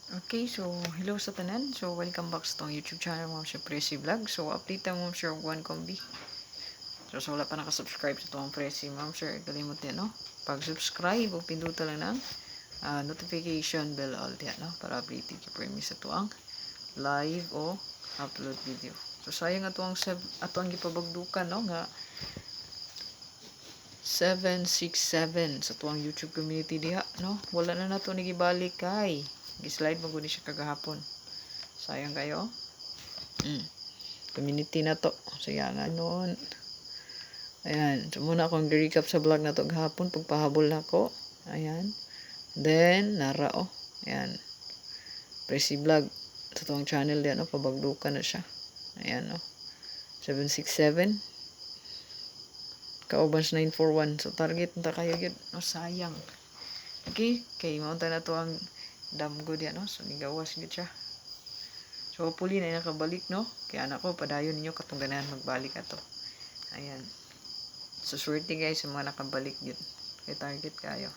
Okay, so hello sa tanan. So welcome back sa tong YouTube channel mo sa Presi Vlog. So update mo sure one kombi. So wala pa naka-subscribe sa tong Presi ma'am sure kalimot din no. Pag-subscribe o pinduta lang ng notification bell all diyan no para updated ka premi sa tuang live o upload video. So sayang atuang gipabagdukan no nga 767 sa tuang YouTube community diha no. Wala na nato ni gibalik kay gislide mo guni siya kagahapon. Sayang kayo. Community na to. So yan nga noon. Ayan. So muna akong recap sa vlog na to gahapon. Pagpahabol na ko. Ayan. Then, nara oh. Ayan. Presi vlog. Sa tong channel yan oh. Pabagdukan na siya. Ayan oh. 767. Kaubans 941. So target na kayo yun. Oh, sayang. Okay. Kay maunta na to ang damgo yan oh. So nigawas gid siya. So, hopefully na nakabalik, no? Kaya anak ko, padayon ninyo katong ganahan magbalik ato. Ayan. So, swerte guys sa mga nakabalik yun. Kay target kayo.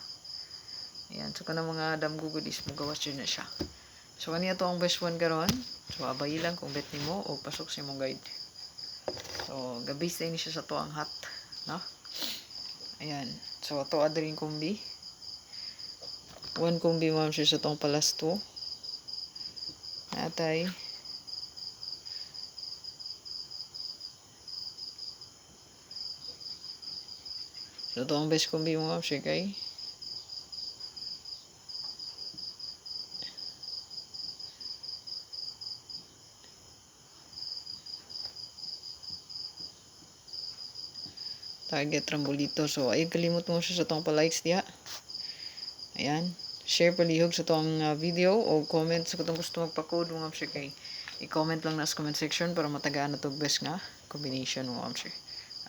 Ayan. So, kanang mga damgo goodies mo gawas yun na siya. So, kaniya to ang best one karon. So, abay lang kung bet ni mo o pasok sa mong guide. So, gabi sa ini siya sa to ang hat. No? Ayan. So, to adring kumbi. One kumbi mo siya sa tong palas 2. Natay. So, ito ang best kombi mo, ma'am, siya kay. Target Rambolito. So, ayun, kalimot mo siya sa itong pa-likes diya. Ayan. Share palihog sa itong video o comment sa kung gusto magpa-code mo, ma'am, siya kay. I-comment lang na sa comment section para matagaan na itong best nga combination mo, ma'am, siya.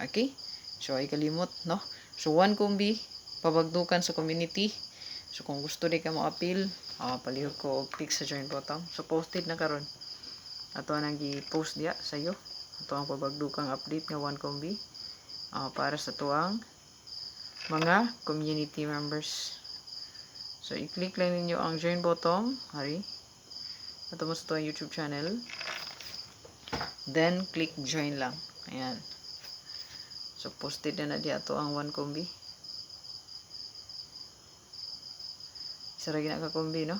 Okay? So, ay kalimot, no? So, one kombi, pabagdukan sa community. So, kung gusto rin ka mo appeal, palihog ko o click sa join button. So, posted na karon. Ato nang i-post diya sa iyo. Ato ang pabagdukang update nga one kombi. Para sa tuang mga community members. So, i-click lang ninyo ang join button. Hari. Ato mo sa tuang YouTube channel. Then, click join lang. Ayan. So, posted na diya ato ang one kombi. Isa rin na ka-kombi, no?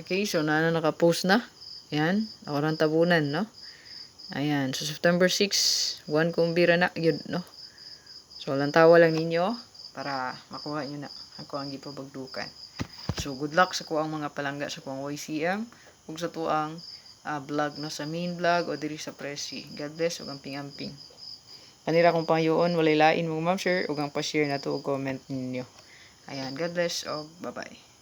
Okay, so naka-post na. Ayan, orang tabunan, no? Ayan, so September 6, one kumbira na, yun, no? So, lantawa lang ninyo para makuha nyo na ako ang gipabagdukan. So, good luck sa kuang mga palangga sa kuang YCM ug sa tuang vlog, no? Sa main vlog o diri sa Presi. God bless ug amping-amping. Kanira kong pangayoon, walay lain mo ma'am share ug ang pa-share na to ug comment ninyo. Ayan, God bless ug bye-bye.